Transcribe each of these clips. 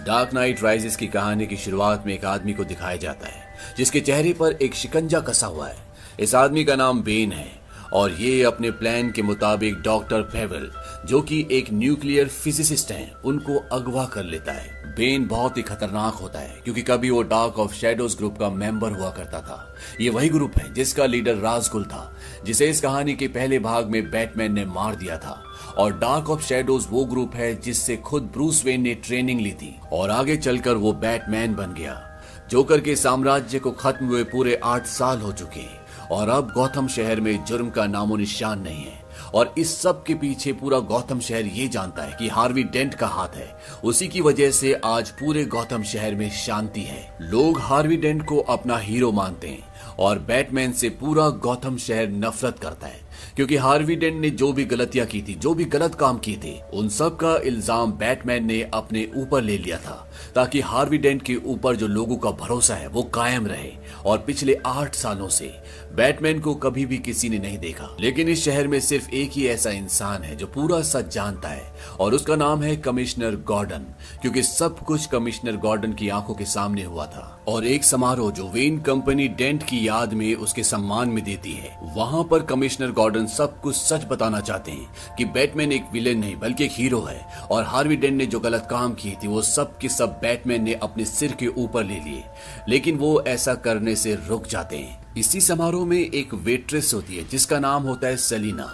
Dark night rises की कहानी की शुरुआत में एक आदमी को दिखाया जाता है जिसके चेहरे पर एक शिकंजा कसा हुआ है। इस आदमी का नाम बेन है और ये अपने प्लान के मुताबिक डॉक्टर फेवल, जो कि एक न्यूक्लियर फिजिसिस्ट हैं, उनको अगवा कर लेता है। बेन बहुत ही खतरनाक होता है क्योंकि कभी वो डार्क ऑफ शैडोज ग्रुप का मेंबर हुआ करता था। ये वही ग्रुप है जिसका लीडर राज़गुल था, जिसे इस कहानी के पहले भाग में बैटमैन ने मार दिया था। और डार्क ऑफ शैडोज वो ग्रुप है जिससे खुद ब्रूस वेन ने ट्रेनिंग ली थी और आगे चलकर वो बैटमैन बन गया। जोकर के साम्राज्य को खत्म हुए पूरे 8 साल हो चुके हैं और अब गौथम शहर में जुर्म का नामो निशान नहीं है। और इस सब के पीछे पूरा गौथम शहर ये जानता है कि हार्वी डेंट का हाथ है। उसी की वजह से आज पूरे गौथम शहर में शांति है। लोग हार्वी डेंट को अपना हीरो मानते हैं और बैटमैन से पूरा गौथम शहर नफरत करता है क्योंकि हार्वी डेंट ने जो भी गलतियां की थी, जो भी गलत काम किए थे, उन सब का इल्जाम बैटमैन ने अपने ऊपर ले लिया था ताकि हार्वी डेंट के ऊपर जो लोगों का भरोसा है वो कायम रहे। और पिछले 8 सालों से बैटमैन को कभी भी किसी ने नहीं देखा, लेकिन इस शहर में सिर्फ एक ही ऐसा इंसान है जो पूरा सच जानता है और उसका नाम है कमिश्नर गॉर्डन, क्योंकि सब कुछ कमिश्नर गॉर्डन की आंखों के सामने हुआ था। और एक समारोह जो वेन कंपनी डेंट की याद में उसके सम्मान में देती है, वहां पर कमिश्नर गॉर्डन सब कुछ सच बताना चाहते हैं कि बैटमैन एक विलेन नहीं बल्कि एक हीरो है और हार्वी डेंट ने जो गलत काम किए थे वो सब के सब बैटमैन ने अपने सिर के ऊपर ले लिए, लेकिन वो ऐसा करने से रुक जाते हैं। इसी समारोह में एक वेट्रेस होती है जिसका नाम होता है सेलिना,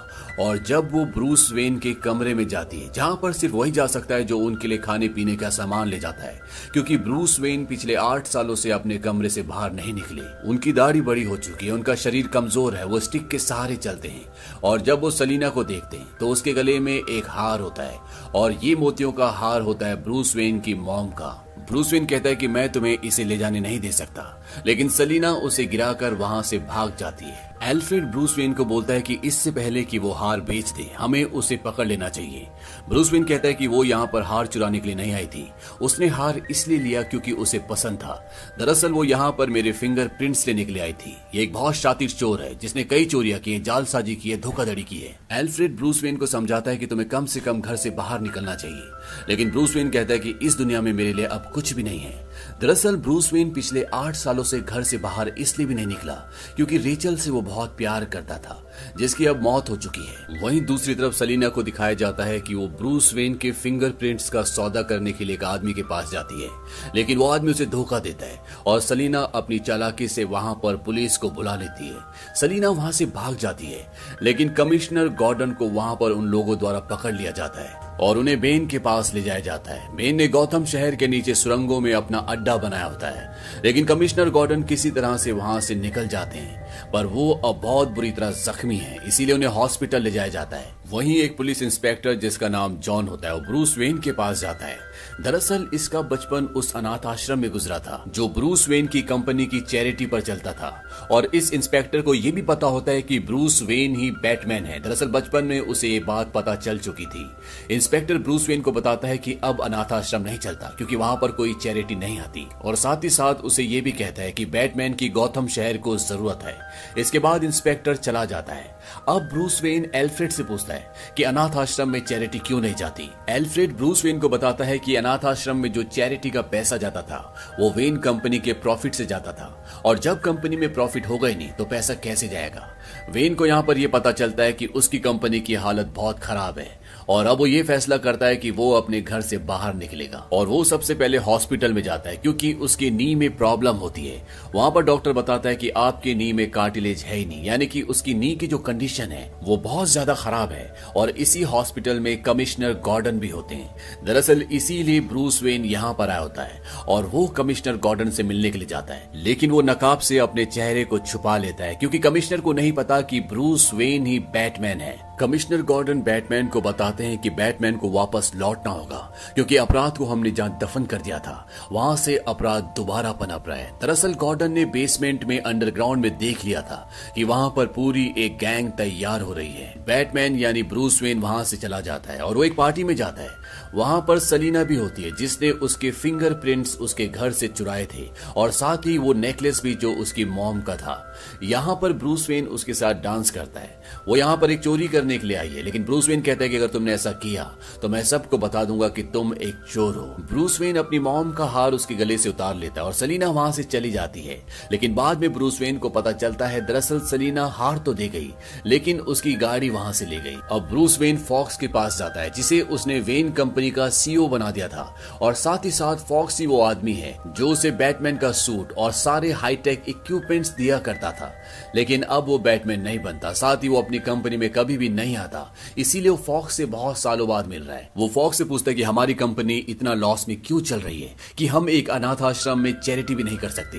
और जब वो ब्रूस वेन के कमरे में जाती है जहां पर सिर्फ वही जा सकता है जो उनके लिए खाने पीने का सामान ले जाता है, क्योंकि ब्रूस वेन पिछले 8 सालों से अपने कमरे से बाहर नहीं निकले। उनकी दाढ़ी बड़ी हो चुकी है, उनका शरीर कमजोर है, वो स्टिक के सहारे चलते हैं। और जब वो सेलिना को देखते हैं तो उसके गले में एक हार होता है और ये मोतियों का हार होता है ब्रूस वेन की मॉम का। ब्रूस वेन कहता है कि मैं तुम्हें इसे ले जाने नहीं दे सकता, लेकिन सेलिना उसे गिराकर वहां से भाग जाती है। एल्फ्रेड ब्रूस वेन को बोलता है कि इससे पहले कि वो हार बेच दे हमें उसे पकड़ लेना चाहिए। ब्रूस वेन कहता है कि वो यहाँ पर हार चुराने के लिए नहीं आई थी, उसने हार इसलिए लिया क्योंकि उसे पसंद था। दरअसल वो यहाँ पर मेरे फिंगरप्रिंट्स लेने के लिए आई थी। ये एक बहुत शातिर चोर है जिसने कई चोरियां की है, जालसाजी की है, धोखाधड़ी की है। एल्फ्रेड ब्रूस वेन को समझाता है कि तुम्हें कम से कम घर से बाहर निकलना चाहिए, लेकिन ब्रूस वेन कहता है कि इस दुनिया में मेरे लिए अब कुछ भी नहीं है। दरअसल ब्रूस वेन पिछले 8 सालों से घर से बाहर इसलिए भी नहीं निकला क्योंकि रेचल से वो बहुत प्यार करता था, जिसकी अब मौत हो चुकी है। वहीं दूसरी तरफ सेलिना को दिखाया जाता है कि वो ब्रूस वेन के फिंगरप्रिंट्स का सौदा करने के लिए एक आदमी के पास जाती है, लेकिन वो आदमी उसे धोखा देता है और सेलिना अपनी चालाकी से वहां पर पुलिस को बुला लेती है। सेलिना वहां से भाग जाती है, लेकिन कमिश्नर गॉर्डन को वहां पर उन लोगों द्वारा पकड़ लिया जाता है और उन्हें बेन के पास ले जाया जाता है। बेन ने गौथम शहर के नीचे सुरंगों में अपना अड्डा बनाया होता है, लेकिन कमिश्नर गॉर्डन किसी तरह से वहां से निकल जाते हैं, पर वो अब बहुत बुरी तरह जख्मी है, इसीलिए उन्हें हॉस्पिटल ले जाया जाता है। वहीं एक पुलिस इंस्पेक्टर जिसका नाम जॉन होता है वो ब्रूस वेन के पास जाता है। दरअसल इसका बचपन उस अनाथ आश्रम में गुजरा था जो ब्रूस वेन की कंपनी की चैरिटी पर चलता था, और इस इंस्पेक्टर को यह भी पता होता है कि ब्रूस वेन ही बैटमैन है। दरअसल बचपन में उसे ये बात पता चल चुकी थी। इंस्पेक्टर ब्रूस वेन को बताता है कि अब अनाथ आश्रम नहीं चलता क्योंकि वहां पर कोई चैरिटी नहीं आती, और साथ ही साथ उसे ये भी कहता है कि बैटमैन की गौथम शहर को जरूरत है। इसके बाद इंस्पेक्टर चला जाता है। अब ब्रूस वेन एल्फ्रेड से पूछता है कि अनाथ आश्रम में चैरिटी क्यों नहीं जाती। एल्फ्रेड ब्रूस वेन को बताता है कि अनाथ आश्रम में जो चैरिटी का पैसा जाता था वो वेन कंपनी के प्रॉफिट से जाता था, और जब कंपनी में प्रॉफिट होगा ही नहीं तो पैसा कैसे जाएगा। वेन को यहाँ पर यह पता चलता है कि उसकी कंपनी की हालत बहुत खराब है, और अब वो ये फैसला करता है कि वो अपने घर से बाहर निकलेगा, और वो सबसे पहले हॉस्पिटल में जाता है क्योंकि उसकी नी में प्रॉब्लम होती है। वहां पर डॉक्टर बताता है कि आपके नी में कार्टिलेज है ही नहीं, यानी कि उसकी नी की जो कंडीशन है वो बहुत ज्यादा खराब है, और इसी हॉस्पिटल में कमिश्नर गॉर्डन भी होते हैं। दरअसल इसीलिए ब्रूस वेन यहाँ पर आया होता है और वो कमिश्नर गॉर्डन से मिलने के लिए जाता है, लेकिन वो नकाब से अपने चेहरे को छुपा लेता है क्योंकि कमिश्नर को नहीं पता कि ब्रूस वेन ही बैटमैन है। कमिश्नर गॉर्डन बैटमैन को बताते हैं कि बैटमैन को वापस लौटना होगा क्योंकि अपराध को हमने जहां दफन कर दिया था वहां से अपराध दोबारा पनप रहा है। दरअसल गॉर्डन ने बेसमेंट में अंडरग्राउंड में देख लिया था कि वहां पर पूरी एक गैंग तैयार हो रही है। बैटमैन यानी ब्रूस वेन वहां से चला जाता है और वो एक पार्टी में जाता है। वहां पर सेलिना भी होती है जिसने उसके फिंगरप्रिंट्स उसके घर से चुराए थे, और साथ ही वो नेकलेस भी जो उसकी मॉम का था। यहाँ पर ब्रूस वेन उसके साथ डांस करता है। वो यहाँ पर एक चोरी करने करने के लिए आई है, लेकिन ब्रूस वेन कहता है कि अगर तुमने ऐसा किया तो मैं सबको बता दूंगा कि तुम एक चोर हो। ब्रूस वेन अपनी मॉम का हार उसके गले से उतार लेता है और सलीना वहां से चली जाती है। लेकिन बाद में ब्रूस वेन को पता चलता है दरअसल सलीना हार तो दे गई लेकिन उसकी गाड़ी वहां से ले गई। अब ब्रूस वेन फॉक्स के पास जाता है जिसे उसने वेन कंपनी का सीईओ बना दिया था, और साथ ही साथ फॉक्स ही वो आदमी है जो उसे बैटमैन का सूट और सारे हाईटेक इक्विपमेंट्स दिया करता था। लेकिन अब वो बैटमैन नहीं बनता, साथ ही वो अपनी कंपनी में कभी भी नहीं आता, इसीलिए वो फॉक्स से बहुत सालों बाद मिल रहा है। वो फॉक्स से पूछता है कि हमारी कंपनी इतना लॉस में क्यों चल रही है कि हम एक अनाथ आश्रम में चैरिटी भी नहीं कर सकते।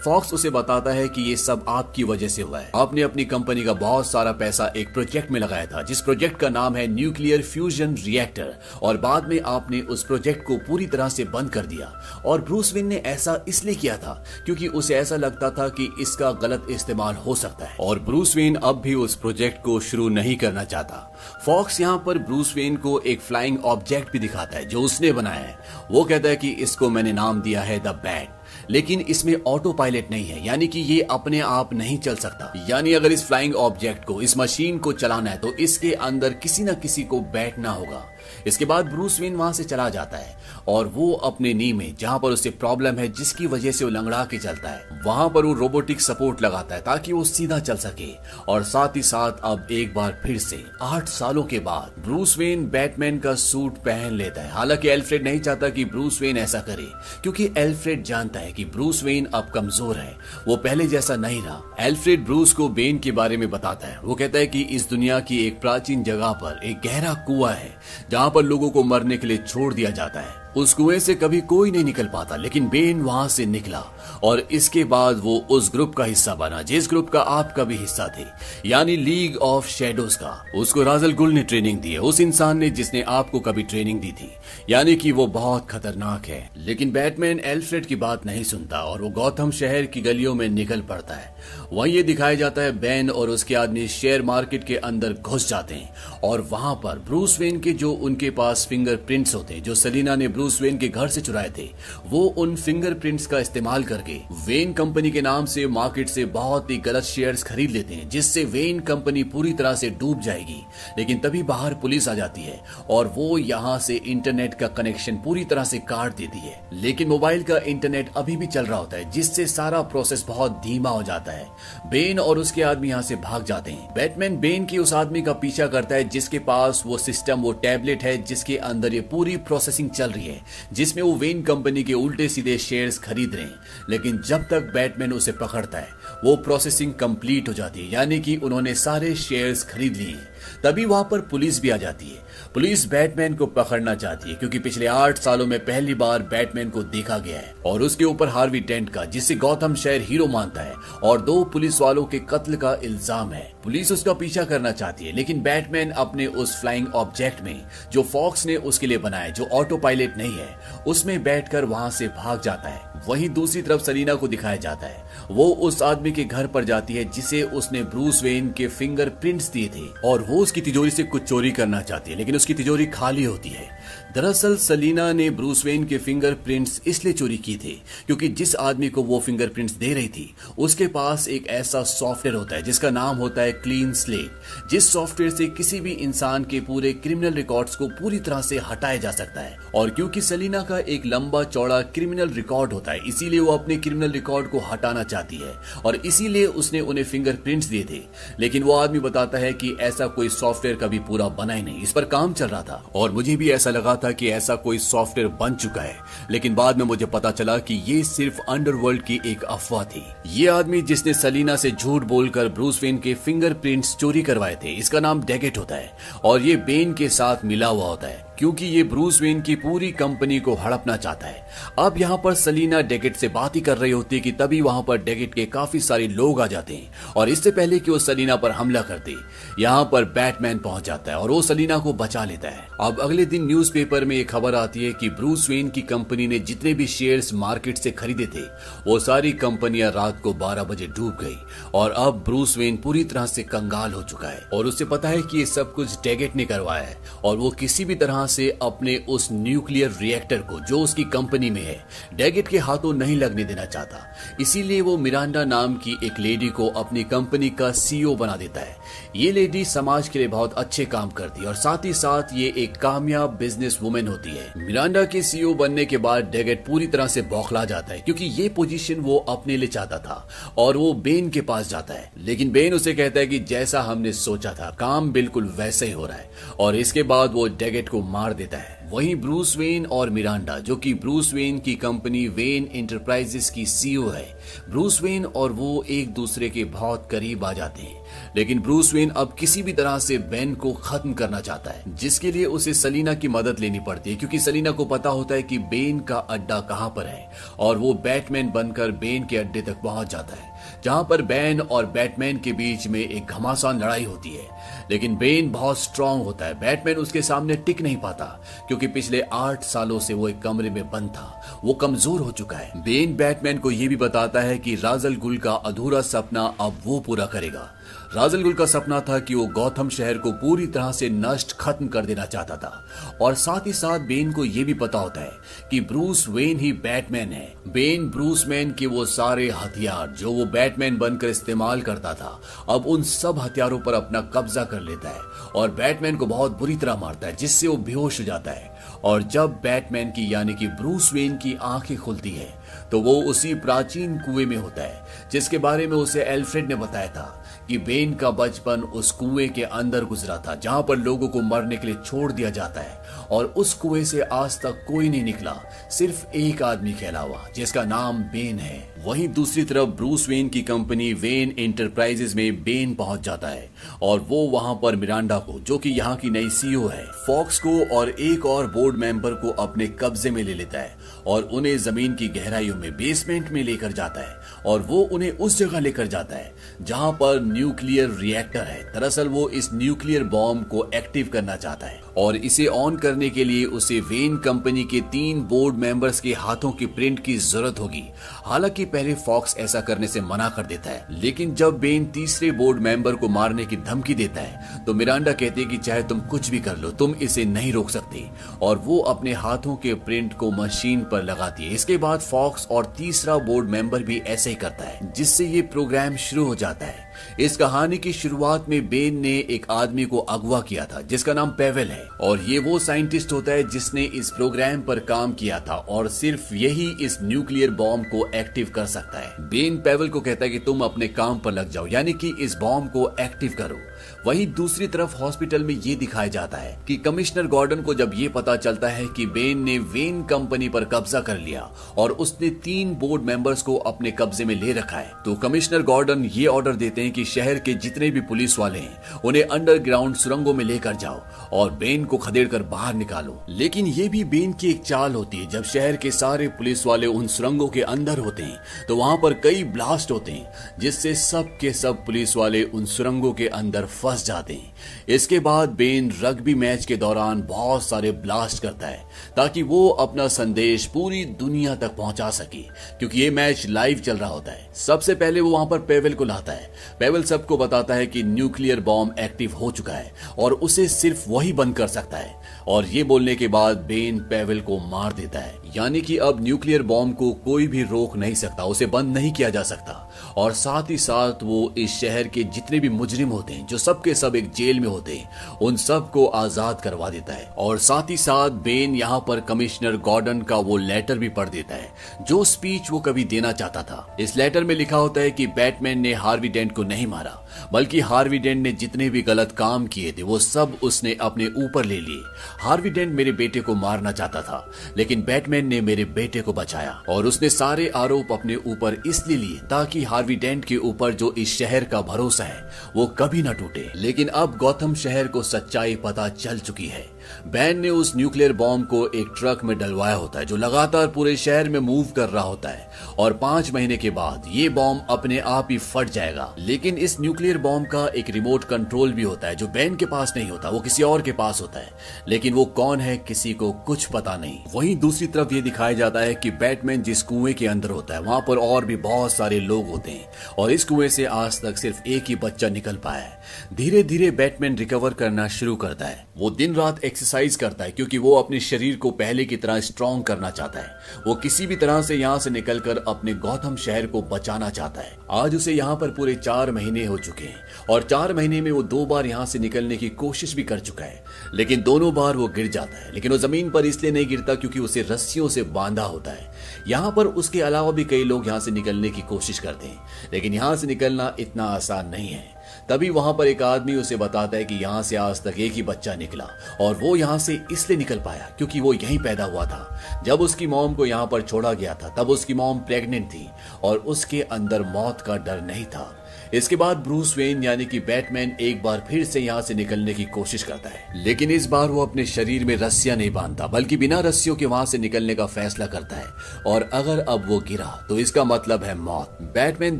फॉक्स उसे बताता है कि ये सब आपकी वजह से हुआ है। आपने अपनी कंपनी का बहुत सारा पैसा एक प्रोजेक्ट में लगाया था जिस प्रोजेक्ट का नाम है न्यूक्लियर फ्यूजन रिएक्टर, और बाद में आपने उस प्रोजेक्ट को पूरी तरह से बंद कर दिया। और ब्रूस वेन ने ऐसा इसलिए किया था क्योंकि उसे ऐसा लगता था कि इसका गलत इस्तेमाल हो सकता है, और ब्रूस वेन अब भी उस प्रोजेक्ट को शुरू नहीं करना चाहता। फॉक्स यहाँ पर ब्रूस वेन को एक फ्लाइंग ऑब्जेक्ट भी दिखाता है जो उसने बनाया है। वो कहता है कि इसको मैंने नाम दिया है द बैट, लेकिन इसमें ऑटो पायलट नहीं है, यानी कि ये अपने आप नहीं चल सकता। यानी अगर इस फ्लाइंग ऑब्जेक्ट को, इस मशीन को चलाना है तो इसके अंदर किसी न किसी को बैठना होगा। इसके बाद ब्रूस वेन वहां से चला जाता है और वो अपने नी में, जहां पर उसे प्रॉब्लम है जिसकी वजह से वो लंगड़ा के चलता है, वहां पर वो रोबोटिक सपोर्ट लगाता है ताकि वो सीधा चल सके। और साथ ही साथ अब एक बार फिर से 8 सालों के बाद ब्रूस वेन बैटमैन का सूट पहन लेता है। हालांकि एल्फ्रेड नहीं चाहता कि ब्रूस वेन ऐसा करे, क्योंकि एल्फ्रेड जानता है कि ब्रूस वेन अब कमजोर है, वो पहले जैसा नहीं रहा। एल्फ्रेड ब्रूस को बेन के बारे में बताता है। वो कहता है कि इस दुनिया की एक प्राचीन जगह पर एक गहरा कुआं है जहां पर लोगों को मरने के लिए छोड़ दिया जाता है। उस कुएं से कभी कोई नहीं निकल पाता, लेकिन बेन वहां से निकला और इसके बाद वो उस ग्रुप का हिस्सा बना जिस ग्रुप का आप कभी हिस्सा थे, यानी लीग ऑफ शैडोज का। उसको राजल गुल ने ट्रेनिंग दी है, उस इंसान ने जिसने आपको कभी ट्रेनिंग दी थी, यानी कि वो बहुत खतरनाक है। लेकिन बैटमैन एल्फ्रेड की बात नहीं सुनता और वो गॉथम शहर की गलियों में निकल पड़ता है। वहीं ये दिखाया जाता है बेन और उसके आदमी शेयर मार्केट के अंदर घुस जाते हैं और वहां पर ब्रूस वेन के जो उनके पास फिंगरप्रिंट्स होते हैं जो सलीना ने ब्रूस वेन के घर से चुराए थे, वो उन फिंगरप्रिंट्स का इस्तेमाल करके वेन कंपनी के नाम से मार्केट से बहुत ही गलत शेयर्स खरीद लेते हैं, जिससे वेन कंपनी पूरी तरह से डूब जाएगी। लेकिन तभी बाहर पुलिस आ जाती है और वो यहाँ से इंटरनेट का कनेक्शन पूरी तरह से काट देती है। लेकिन मोबाइल का इंटरनेट अभी भी चल रहा होता है, जिससे सारा प्रोसेस बहुत धीमा हो जाता है। बेन और उसके आदमी यहाँ से भाग जाते हैं। बैटमैन बेन की उस आदमी का पीछा करता है जिसके पास वो सिस्टम, वो टैबलेट है जिसके अंदर ये पूरी प्रोसेसिंग चल रही है, जिसमें वो वेन कंपनी के उल्टे सीधे शेयर्स खरीद रहे हैं। लेकिन जब तक बैटमैन उसे पकड़ता है वो प्रोसेसिंग कंप्लीट हो जाती है, यानी कि उन्होंने सारे शेयर्स खरीद लिए हैं। तभी वहां पर पुलिस भी आ जाती है। पुलिस बैटमैन को पकड़ना चाहती है क्योंकि पिछले 8 सालों में पहली बार बैटमैन को देखा गया है और उसके ऊपर हार्वी डेंट का, जिसे गॉथम शहर हीरो मानता है, और 2 पुलिस वालों के कत्ल का इल्जाम है। पुलिस उसका पीछा करना चाहती है, लेकिन बैटमैन अपने उस फ्लाइंग ऑब्जेक्ट में जो फॉक्स ने उसके लिए बनाया, जो ऑटो पायलट नहीं है, उसमें बैठकर वहां से भाग जाता है। वहीं दूसरी तरफ सलीना को दिखाया जाता है। वो उस आदमी के घर पर जाती है जिसे उसने ब्रूस वेन के फिंगरप्रिंट्स दिए थे और वो उसकी तिजोरी से कुछ चोरी करना चाहती है, लेकिन उसकी तिजोरी खाली होती है। दरअसल सलीना ने ब्रूस वेन के फिंगरप्रिंट्स इसलिए चोरी की थे क्योंकि जिस आदमी को वो फिंगरप्रिंट्स दे रही थी उसके पास एक ऐसा सॉफ्टवेयर होता है जिसका नाम होता है क्लीन स्लेट, जिस सॉफ्टवेयर से किसी भी इंसान के पूरे क्रिमिनल रिकॉर्ड्स को पूरी तरह से हटाया जा सकता है। और क्योंकि सलीना का एक लंबा चौड़ा क्रिमिनल रिकॉर्ड होता है, इसीलिए वो अपने क्रिमिनल रिकॉर्ड को हटाना चाहती है और इसीलिए उसने उन्हें फिंगरप्रिंट्स दिए थे। लेकिन वो आदमी बताता है कि ऐसा कोई सॉफ्टवेयर कभी पूरा बना ही नहीं, इस पर काम चल रहा था और मुझे भी ऐसा लगा था कि ऐसा कोई सॉफ्टवेयर बन चुका है। लेकिन बाद में मुझे पता चला कि ये सिर्फ अंडरवर्ल्ड की एक अफवाह थी। ये आदमी जिसने सलीना से झूठ बोलकर ब्रूस वेन के फिंगरप्रिंट्स चोरी करवाए थे, इसका नाम डेगेट होता है और ये बेन के साथ मिला हुआ होता है क्योंकि ये ब्रूस वेन की पूरी कंपनी को हड़पना चाहता है। अब यहाँ पर सलीना डेगेट से बात ही कर रही होती है कि तभी वहां पर डेगेट के काफी सारे लोग आ जाते हैं और इससे पहले कि वो सलीना पर हमला करते, यहाँ पर बैटमैन पहुंच जाता है और वो सलीना को बचा लेता है। अब अगले दिन न्यूज़पेपर में एक खबर आती है कि ब्रूस वेन की कंपनी ने जितने भी शेयर्स मार्केट से खरीदे थे वो सारी कंपनियां रात को 12 बजे डूब गई और अब ब्रूस वेन पूरी तरह से कंगाल हो चुका है और उसे पता है कि ये सब कुछ डेगेट ने करवाया है और वो किसी भी तरह तरह से अपने उस न्यूक्लियर रिएक्टर को जो उसकी कंपनी में है डैगेट के हाथों नहीं लगने देना चाहता। इसीलिए वो मिरांडा नाम की एक लेडी को अपनी कंपनी का सीईओ बना देता है। ये लेडी समाज के लिए बहुत अच्छे काम करती है और साथ ही साथ ये एक कामयाब बिजनेस वुमेन होती है। मिरांडा के सीईओ बनने के बाद डैगेट पूरी तरह से बौखला जाता है क्योंकि ये पोजीशन वो अपने लिए चाहता था और वो बेन के पास जाता है। लेकिन बेन उसे कहता है कि जैसा हमने सोचा था काम बिल्कुल वैसे ही हो रहा है और इसके बाद वो डैगेट को मार देता है। वहीं ब्रूस वेन और मिरांडा, जो कि ब्रूस वेन की कंपनी वेन एंटरप्राइजेस की सीईओ है, ब्रूस वेन और वो एक दूसरे के बहुत करीब आ जाते हैं। लेकिन ब्रूस वेन अब किसी भी तरह से बेन को खत्म करना चाहता है, जिसके लिए उसे सलीना की मदद लेनी पड़ती है क्योंकि सलीना को पता होता है कि बेन का अड्डा कहां पर है और वो बैटमैन बनकर बेन के अड्डे तक पहुंच जाता है, जहां पर बेन और बैटमैन के बीच में एक घमासान लड़ाई होती है। लेकिन बेन बहुत स्ट्रांग होता है, बैटमैन उसके सामने टिक नहीं पाता क्योंकि पिछले 8 सालों से वो एक कमरे में बंद था, वो कमजोर हो चुका है। बेन बैटमैन को ये भी बताता है कि राजल गुल का अधूरा सपना अब वो पूरा करेगा। राजल गुल का सपना था कि वो गौथम शहर को पूरी तरह से नष्ट खत्म कर देना चाहता था और साथ ही साथ बेन को यह भी पता होता है कि ब्रूस वेन ही बैटमैन है। बेन ब्रूस वेन के वो सारे हथियार जो वो बैटमैन बनकर इस्तेमाल करता था, अब उन सब हथियारों पर अपना कब्जा कर लेता है और बैटमैन को बहुत बुरी तरह मारता है, जिससे वो बेहोश हो जाता है। और जब बैटमैन की यानी कि ब्रूस वेन की आंखें खुलती है तो वो उसी प्राचीन कुएं में होता है जिसके बारे में उसे एल्फ्रेड ने बताया था कि बेन का बचपन उस कुएं के अंदर गुजरा था जहां पर लोगों को मरने के लिए छोड़ दिया जाता है और उस कुएं से आज तक कोई नहीं निकला, सिर्फ एक आदमी के अलावा, जिसका नाम बेन है। वहीं दूसरी तरफ ब्रूस वेन की कंपनी वेन एंटरप्राइजेस में बेन पहुंच जाता है और वो वहां पर मिरांडा को, जो कि यहाँ की नई सीईओ है, फॉक्स को और एक और बोर्ड मेंबर को अपने कब्जे में ले लेता है और उन्हें जमीन की गहराइयों में बेसमेंट में लेकर जाता है और वो उन्हें उस जगह लेकर जाता है जहां पर न्यूक्लियर रिएक्टर है। दरअसल वो इस न्यूक्लियर बॉम्ब को एक्टिव करना चाहता है और इसे ऑन करने के लिए उसे वेन कंपनी के 3 बोर्ड मेंबर्स के हाथों की प्रिंट की जरूरत होगी। हालांकि पहले फॉक्स ऐसा करने से मना कर देता है, लेकिन जब बेन तीसरे बोर्ड मेंबर को मारने की धमकी देता है तो मिरांडा कहती है कि चाहे तुम कुछ भी कर लो, तुम इसे नहीं रोक सकते, और वो अपने हाथों के प्रिंट को मशीन पर लगाती है। इसके बाद फॉक्स और तीसरा बोर्ड मेंबर भी ऐसे ही करता है, जिससे ये प्रोग्राम शुरू हो जाता है। इस कहानी की शुरुआत में बेन ने एक आदमी को अगवा किया था जिसका नाम पेवेल है और ये वो साइंटिस्ट होता है जिसने इस प्रोग्राम पर काम किया था और सिर्फ यही इस न्यूक्लियर बॉम्ब को एक्टिव कर सकता है। बेन पेवेल को कहता है कि तुम अपने काम पर लग जाओ, यानी कि इस बॉम्ब को एक्टिव करो। वहीं दूसरी तरफ हॉस्पिटल में ये दिखाया जाता है कि कमिश्नर गॉर्डन को जब ये पता चलता है कि बेन ने वेन कंपनी पर कब्जा कर लिया और उसने 3 बोर्ड मेंबर्स को अपने कब्जे में ले रखा है, तो कमिश्नर गॉर्डन ये ऑर्डर देते हैं कि शहर के जितने भी पुलिस वाले हैं उन्हें अंडरग्राउंड सुरंगों में लेकर जाओ और बेन को खदेड़कर बाहर निकालो। लेकिन ये भी बेन की एक चाल होती है। जब शहर के सारे पुलिस वाले उन सुरंगों के अंदर होते हैं तो वहां पर कई ब्लास्ट होते हैं जिससे सब के सब पुलिस वाले उन सुरंगों के अंदर फंस जाते हैं। इसके बाद बेन रग्बी मैच के दौरान बहुत सारे ब्लास्ट करता है ताकि वो अपना संदेश पूरी दुनिया तक पहुंचा सके, क्योंकि ये मैच लाइव चल रहा होता है। सबसे पहले वो वहां पर पेवेल को लाता है। पेवेल सबको बताता है कि न्यूक्लियर बॉम्ब एक्टिव हो चुका है और उसे सिर्फ वही बंद कर सकता है, और ये बोलने के बाद बेन पेवेल को मार देता है। यानी कि अब न्यूक्लियर बॉम्ब को कोई भी रोक नहीं सकता, उसे बंद नहीं किया जा सकता, और साथ ही साथ वो इस शहर के जितने भी मुजरिम होते हैं जो सबके सब एक जेल में होते हैं उन सब को आजाद करवा देता है। और साथ ही साथ बेन यहाँ पर कमिश्नर गॉर्डन का वो लेटर भी पढ़ देता है जो स्पीच वो कभी देना चाहता था। इस लेटर में लिखा होता है कि बैटमैन ने हार्वी डेंट को नहीं मारा, बल्कि हार्वी डेंट ने जितने भी गलत काम किए थे वो सब उसने अपने ऊपर ले लिए। हार्वी डेंट मेरे बेटे को मारना चाहता था, लेकिन बैटमैन ने मेरे बेटे को बचाया, और उसने सारे आरोप अपने ऊपर इसलिए लिए ताकि हार्वी डेंट के ऊपर जो इस शहर का भरोसा है वो कभी न टूटे। लेकिन अब गौथम शहर को सच्चाई पता चल चुकी है। बैन ने उस न्यूक्लियर बॉम्ब को एक ट्रक में डलवाया होता है जो लगातार पूरे शहर में मूव कर रहा होता है, और 5 महीने के बाद ये बॉम्ब अपने आप ही फट जाएगा। लेकिन इस न्यूक्लियर बॉम्ब का एक रिमोट कंट्रोल भी होता है जो बैन के पास नहीं होता, वो किसी और के पास होता है, लेकिन वो कौन है किसी को कुछ पता नहीं। वहीं दूसरी तरफ ये दिखाया जाता है कि बैटमैन जिस कुएं के अंदर होता है वहां पर और भी बहुत सारे लोग होते हैं, और इस कुएं से आज तक सिर्फ एक ही बच्चा निकल पाया है। धीरे धीरे बैटमैन रिकवर करना शुरू करता है। वो दिन रात एक्सरसाइज करता है क्योंकि वो अपने शरीर को पहले की तरह स्ट्रांग करना चाहता है। वो किसी भी तरह से यहाँ से निकलकर अपने गौतम शहर को बचाना चाहता है। आज उसे यहाँ पर पूरे 4 महीने हो चुके हैं और 4 महीने में वो 2 बार यहाँ से निकलने की कोशिश भी कर चुका है, लेकिन दोनों बार वो गिर जाता है। लेकिन वो जमीन पर इसलिए नहीं गिरता क्योंकि उसे रस्सियों से बांधा होता है। यहाँ पर उसके अलावा भी कई लोग यहाँ से निकलने की कोशिश करते हैं, लेकिन यहाँ से निकलना इतना आसान नहीं है। तभी वहां पर एक आदमी उसे बताता है कि यहाँ से आज तक एक ही बच्चा निकला और वो यहाँ से इसलिए निकल पाया क्योंकि वो यहीं पैदा हुआ था। जब उसकी मॉम को यहाँ पर छोड़ा गया था तब उसकी मॉम प्रेग्नेंट थी और उसके अंदर मौत का डर नहीं था। इसके बाद ब्रूस वेन यानी कि बैटमैन एक बार फिर से यहाँ से निकलने की कोशिश करता है, लेकिन इस बार वो अपने शरीर में रस्सियां नहीं बांधता बल्कि बिना रस्सियों के वहां से निकलने का फैसला करता है। और अगर अब वो गिरा तो इसका मतलब है मौत। बैटमैन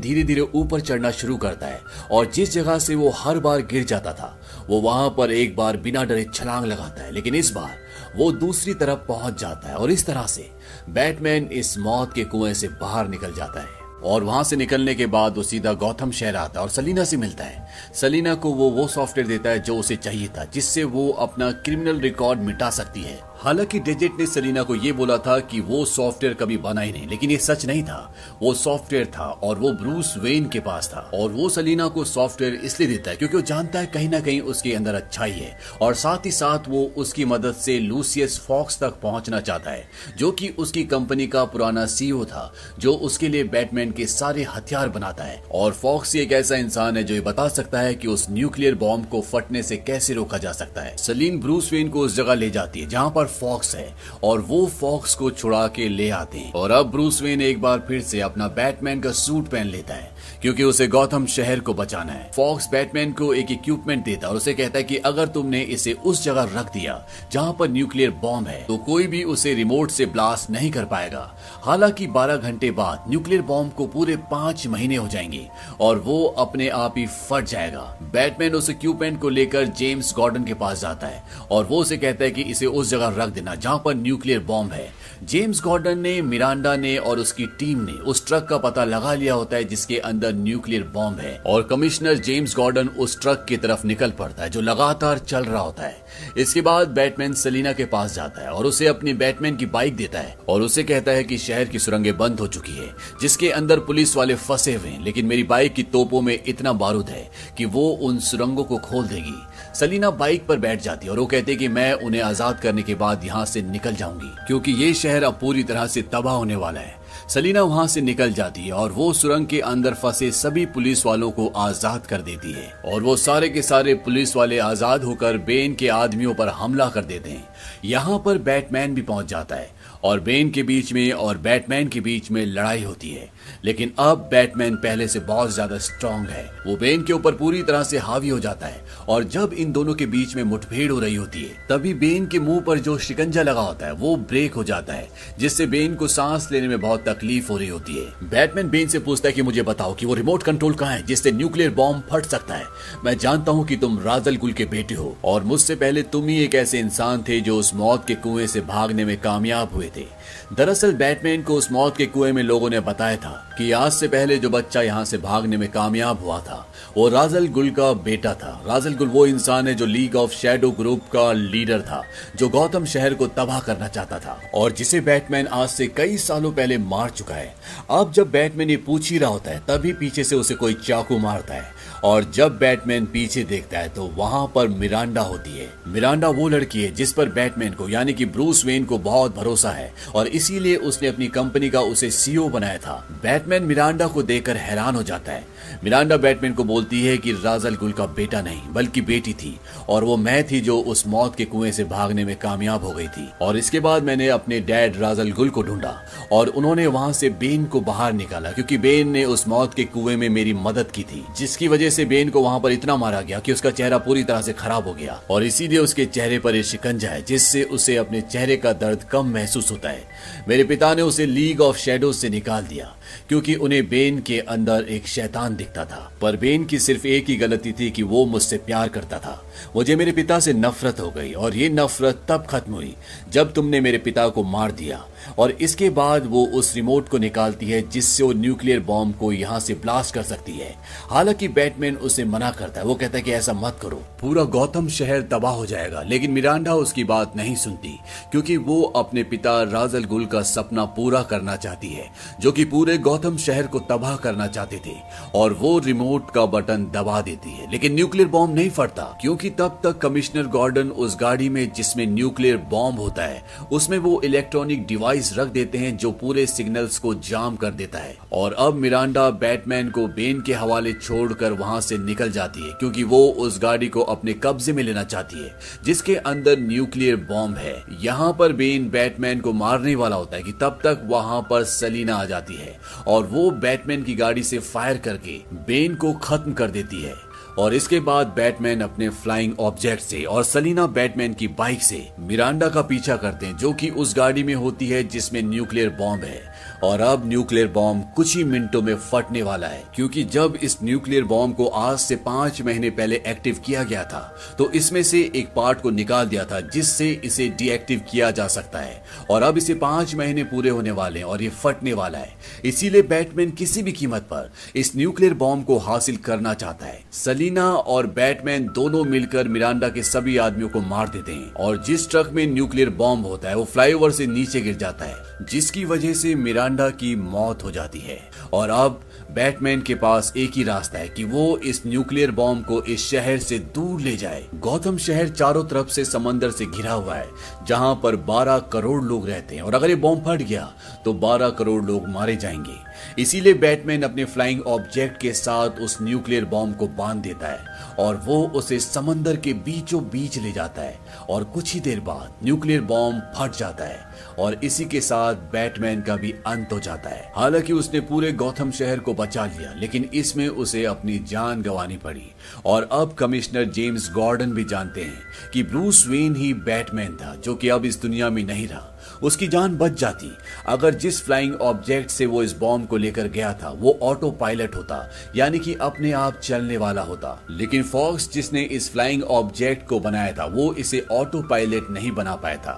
धीरे धीरे ऊपर चढ़ना शुरू करता है और जिस जगह से वो हर बार गिर जाता था वो वहां पर एक बार बिना डरे छलांग लगाता है, लेकिन इस बार वो दूसरी तरफ पहुंच जाता है और इस तरह से बैटमैन इस मौत के कुएं से बाहर निकल जाता है। और वहां से निकलने के बाद वो सीधा गौतम शहर आता है और सलीना से मिलता है। सलीना को वो सॉफ्टवेयर देता है जो उसे चाहिए था, जिससे वो अपना क्रिमिनल रिकॉर्ड मिटा सकती है। हालांकि डेजेट ने सलीना को ये बोला था कि वो सॉफ्टवेयर कभी बना ही नहीं, लेकिन ये सच नहीं था। वो सॉफ्टवेयर था और वो ब्रूस वेन के पास था और वो सलीना को सॉफ्टवेयर इसलिए देता है क्योंकि वो जानता है कहीं ना कहीं उसके अंदर अच्छाई है और साथ ही साथ वो उसकी मदद से लूसियस फॉक्स तक पहुंचना चाहता है, जो कि उसकी कंपनी का पुराना सीईओ था, जो उसके लिए बैटमैन के सारे हथियार बनाता है। और फॉक्स एक ऐसा इंसान है जो ये बता सकता है कि उस न्यूक्लियर बॉम्ब को फटने से कैसे रोका जा सकता है। सलीन ब्रूस वेन को उस जगह ले जाती है जहां पर फॉक्स है और वो फॉक्स को छुड़ा के ले आते हैं। और अब ब्रूस वेन एक बार फिर से अपना बैटमैन का सूट पहन लेता है क्योंकि उसे गौतम शहर को बचाना है। फॉक्स बैटमैन को एक इक्विपमेंट देता है और उसे कहता है कि अगर तुमने इसे उस जगह रख दिया जहां पर न्यूक्लियर बॉम्ब है तो कोई भी उसे रिमोट से ब्लास्ट नहीं कर पाएगा। हालांकि 12 घंटे बाद न्यूक्लियर बॉम्ब को पूरे 5 महीने हो जाएंगे और वो अपने आप ही फट जाएगा। बैटमैन उस इक्विपमेंट को लेकर जेम्स गॉर्डन के पास जाता है और वो उसे कहता है कि इसे उस जगह रख देना जहां पर न्यूक्लियर बॉम्ब है। जेम्स गॉर्डन ने, मिरांडा ने और उसकी टीम ने उस ट्रक का पता लगा लिया होता है जिसके अंदर न्यूक्लियर बॉम्ब है और कमिश्नर जेम्स गॉर्डन उस ट्रक की तरफ निकल पड़ता है जो लगातार चल रहा होता है। इसके बाद बैटमैन सलीना के पास जाता है और उसे अपनी बैटमैन की बाइक देता है और उसे कहता है कि शहर की सुरंगें बंद हो चुकी है जिसके अंदर पुलिस वाले फंसे हुए हैं, लेकिन मेरी बाइक की तोपों में इतना बारूद है कि वो उन सुरंगों को खोल देगी। सलीना बाइक पर बैठ जाती है और वो कहते हैं कि मैं उन्हें आजाद करने के बाद यहाँ से निकल जाऊंगी क्योंकि ये शहर अब पूरी तरह से तबाह होने वाला है। सलीना वहां से निकल जाती है और वो सुरंग के अंदर फंसे सभी पुलिस वालों को आजाद कर देती है और वो सारे के सारे पुलिस वाले आजाद होकर बेन के आदमियों पर हमला कर देते हैं। यहाँ पर बैटमैन भी पहुंच जाता है और बेन के बीच में और बैटमैन के बीच में लड़ाई होती है, लेकिन अब बैटमैन पहले से बहुत ज्यादा स्ट्रांग है। वो बेन के ऊपर पूरी तरह से हावी हो जाता है और जब इन दोनों के बीच में मुठभेड़ हो रही होती है तभी बेन के मुंह पर जो शिकंजा लगा होता है वो ब्रेक हो जाता है, जिससे बेन को सांस लेने में बहुत तकलीफ हो रही होती है। बैटमैन बेन से पूछता है कि मुझे बताओ कि वो रिमोट कंट्रोल कहाँ है जिससे न्यूक्लियर बॉम्ब फट सकता है। मैं जानता हूँ कि तुम राजल गुल के बेटे हो और मुझसे पहले तुम ही एक ऐसे इंसान थे जो उस मौत के कुएं से भागने में कामयाब हुए थे। दरअसल बैटमैन को उस मौत के कुएं में लोगों ने बताया था कि आज से पहले जो बच्चा यहाँ से भागने में कामयाब हुआ था वो राजल गुल का बेटा था। राजल गुल वो इंसान है जो लीग ऑफ शैडो ग्रुप का लीडर था, जो गौतम शहर को तबाह करना चाहता था और जिसे बैटमैन आज से कई सालों पहले मार चुका है। अब जब बैटमैन ये पूछ ही रहा होता है तभी पीछे से उसे कोई चाकू मारता है और जब बैटमैन पीछे देखता है तो वहां पर मिरांडा होती है। मिरांडा वो लड़की है जिस पर बैटमैन को यानी कि ब्रूस वेन को बहुत भरोसा है और इसीलिए उसने अपनी कंपनी का उसे सीईओ बनाया था। बैटमैन मिरांडा को देखकर हैरान हो जाता है। मिरांडा बैटमैन को बोलती है कि राजल गुल का बेटा नहीं बल्कि बेटी थी और वो मैं थी जो उस मौत के कुएं से भागने में कामयाब हो गई थी और इसके बाद मैंने अपने डैड राजल गुल को ढूंढा और उन्होंने वहां से बेन को बाहर निकाला क्योंकि बेन ने उस मौत के कुएं में मेरी मदद की थी, जिसकी वजह से बेन को वहां पर इतना मारा गया कि उसका चेहरा पूरी तरह से खराब हो गया और इसीलिए उसके चेहरे पर ये शिकंजा है जिससे उसे अपने चेहरे का दर्द कम महसूस होता है। मेरे पिता ने उसे लीग ऑफ शैडोज से निकाल दिया क्योंकि उन्हें बेन के अंदर एक शैतान दिखता था, पर बेन की सिर्फ एक ही गलती थी कि वो मुझसे प्यार करता था। मुझे मेरे पिता से नफरत हो गई और ये नफरत तब खत्म हुई जब तुमने मेरे पिता को मार दिया। और इसके बाद वो उस रिमोट को निकालती है जिससे वो न्यूक्लियर बॉम्ब को यहाँ से ब्लास्ट कर सकती है। हालांकि बैटमैन उसे मना करता है, वो कहता है कि ऐसा मत करो, पूरा गौथम शहर तबाह हो जाएगा। लेकिन मिरांडा उसकी बात नहीं सुनती क्योंकि वो अपने पिता राज अल गुल का सपना पूरा करना चाहती है, जो कि पूरे गौथम शहर को तबाह करना चाहते थे। और वो रिमोट का बटन दबा देती है, लेकिन न्यूक्लियर बॉम्ब नहीं फटता क्योंकि तब तक कमिश्नर गॉर्डन उस गाड़ी में जिसमें न्यूक्लियर बॉम्ब होता है उसमें वो इलेक्ट्रॉनिक डिवाइस रख देते हैं जो पूरे सिग्नल्स को जाम कर देता है। और अब मिरांडा बैटमैन को बेन के हवाले छोड़कर वहां से निकल जाती है क्योंकि वो उस गाड़ी को अपने कब्जे में लेना चाहती है जिसके अंदर न्यूक्लियर बॉम्ब है। यहाँ पर बेन बैटमैन को मारने वाला होता है कि तब तक वहां पर सलीना आ जाती है और वो बैटमैन की गाड़ी से फायर करके बेन को खत्म कर देती है। और इसके बाद बैटमैन अपने फ्लाइंग ऑब्जेक्ट से और सलीना बैटमैन की बाइक से मिरांडा का पीछा करते हैं जो कि उस गाड़ी में होती है जिसमें न्यूक्लियर बॉम्ब है। और अब न्यूक्लियर बॉम्ब कुछ ही मिनटों में फटने वाला है क्योंकि जब इस न्यूक्लियर बॉम्ब को आज से 5 महीने पहले एक्टिव किया गया था तो इसमें से एक पार्ट को निकाल दिया था जिससे इसे डीएक्टिव किया जा सकता है। और अब इसे 5 महीने पूरे होने वाले हैं और ये फटने वाला है। इसीलिए बैटमैन किसी भी कीमत पर इस न्यूक्लियर बॉम्ब को हासिल करना चाहता है। सलीना और बैटमैन दोनों मिलकर मिरांडा के सभी आदमियों को मार देते हैं और जिस ट्रक में न्यूक्लियर बॉम्ब होता है वो फ्लाईओवर से नीचे गिर जाता है जिसकी वजह से मिरांडा की मौत हो जाती है। और अब बैटमैन के पास एक ही रास्ता है कि वो इस न्यूक्लियर बॉम्ब को इस शहर से दूर ले जाए। गौथम शहर चारों तरफ से समंदर से घिरा हुआ है जहां पर 12 करोड़ लोग रहते हैं और अगर ये बॉम्ब फट गया तो 12 करोड़ लोग मारे जाएंगे। इसीलिए बैटमैन अपने फ्लाइंग ऑब्जेक्ट के साथ उस न्यूक्लियर बॉम्ब को बांध देता है और वो उसे समंदर के बीचों बीच ले जाता है और कुछ ही देर बाद न्यूक्लियर बॉम्ब फट जाता है और इसी के साथ बैटमैन का भी अंत हो जाता है। हालांकि उसने पूरे गौथम शहर को बचा लिया लेकिन इसमें उसे अपनी जान गंवानी पड़ी। और अब कमिश्नर जेम्स गॉर्डन भी जानते हैं कि ब्रूस वेन ही बैटमैन था जो कि अब इस दुनिया में नहीं रहा। उसकी जान बच जाती अगर जिस फ्लाइंग ऑब्जेक्ट से वो इस बॉम्ब को लेकर गया था वो ऑटो पायलट होता, यानी कि अपने आप चलने वाला होता। लेकिन फॉक्स जिसने इस फ्लाइंग ऑब्जेक्ट को बनाया था वो इसे ऑटो पायलट नहीं बना पाया था।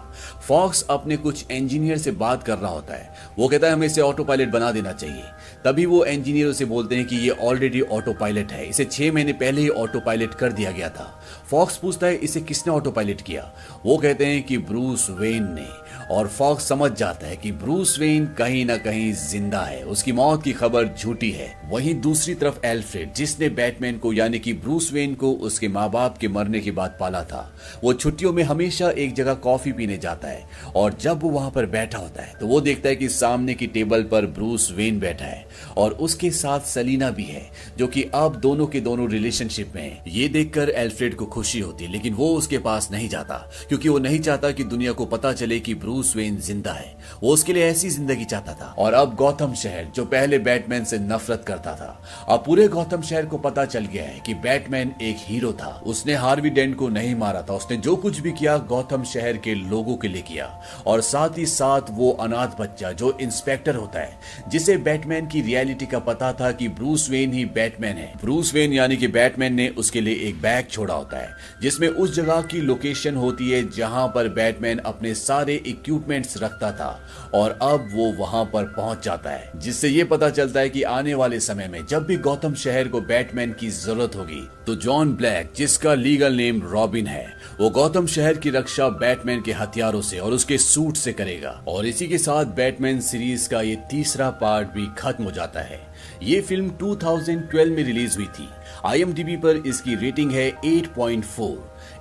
फॉक्स अपने कुछ इंजीनियर से बात कर रहा होता है, वो कहता है हमें इसे ऑटो पायलट बना देना चाहिए। तभी वो इंजीनियर से बोलते हैं कि ये ऑलरेडी ऑटो पायलट है, इसे 6 महीने पहले ही ऑटो पायलट कर दिया गया था। फॉक्स पूछता है इसे किसने ऑटो पायलट किया? वो कहते हैं कि ब्रूस वेन ने। और फॉक्स समझ जाता है कि ब्रूस वेन कहीं ना कहीं जिंदा है, उसकी मौत की खबर झूठी है। वहीं दूसरी तरफ एल्फ्रेड जिसने बैटमैन को यानी कि ब्रूस वेन को उसके माँ बाप के मरने के बाद पाला था, वो छुट्टियों में हमेशा एक जगह कॉफी पीने जाता है और जब वो वहां पर बैठा होता है तो वो देखता है कि सामने की टेबल पर ब्रूस वेन बैठा है और उसके साथ सलीना भी है जो कि अब दोनों के दोनों रिलेशनशिप में है। ये देखकर एल्फ्रेड को खुशी होती है लेकिन वो उसके पास नहीं जाता क्योंकि वो नहीं चाहता कि दुनिया को पता चले कि ब्रूस वेन जिंदा है। वो उसके लिए ऐसी जिंदगी चाहता था। और अब गौथम शहर जो पहले बैटमैन से नफरत करता था, अब पूरे गौथम शहर को पता चल गया है कि बैटमैन एक हीरो था। उसने हार्वी डेंट को नहीं मारा था, उसने जो कुछ भी किया गौथम शहर के लोगों के लिए किया। और साथ ही साथ वो अनाथ बच्चा जो इंस्पेक्टर होता है जिसे बैटमैन की रियलिटी का पता था कि ब्रूस वेन ही बैटमैन है। ब्रूस वेन यानी कि बैटमैन ने उसके लिए एक बैग छोड़ा होता है जिसमें उस जगह की लोकेशन होती है जहां पर बैटमैन अपने सारे इक्विपमेंट्स रखता था। और अब वो वहां पर पहुंच जाता है जिससे ये पता चलता है कि आने वाले समय में जब भी गौथम शहर को बैटमैन की जरूरत होगी तो जॉन ब्लैक जिसका लीगल नेम रॉबिन है वो गौथम शहर की रक्षा बैटमैन के हथियारों से और उसके सूट से करेगा। और इसी के साथ बैटमैन सीरीज का ये तीसरा पार्ट भी खत्म हो जाता है। ये फिल्म 2012 में रिलीज हुई थी। IMDb पर इसकी रेटिंग है 8.4।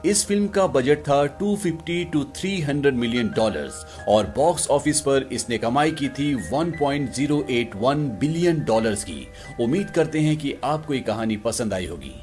इस फिल्म का बजट था 250 to 300 मिलियन डॉलर्स और बॉक्स ऑफिस पर इसने कमाई की थी 1.081 बिलियन डॉलर्स की। उम्मीद करते हैं कि आपको ये कहानी पसंद आई होगी।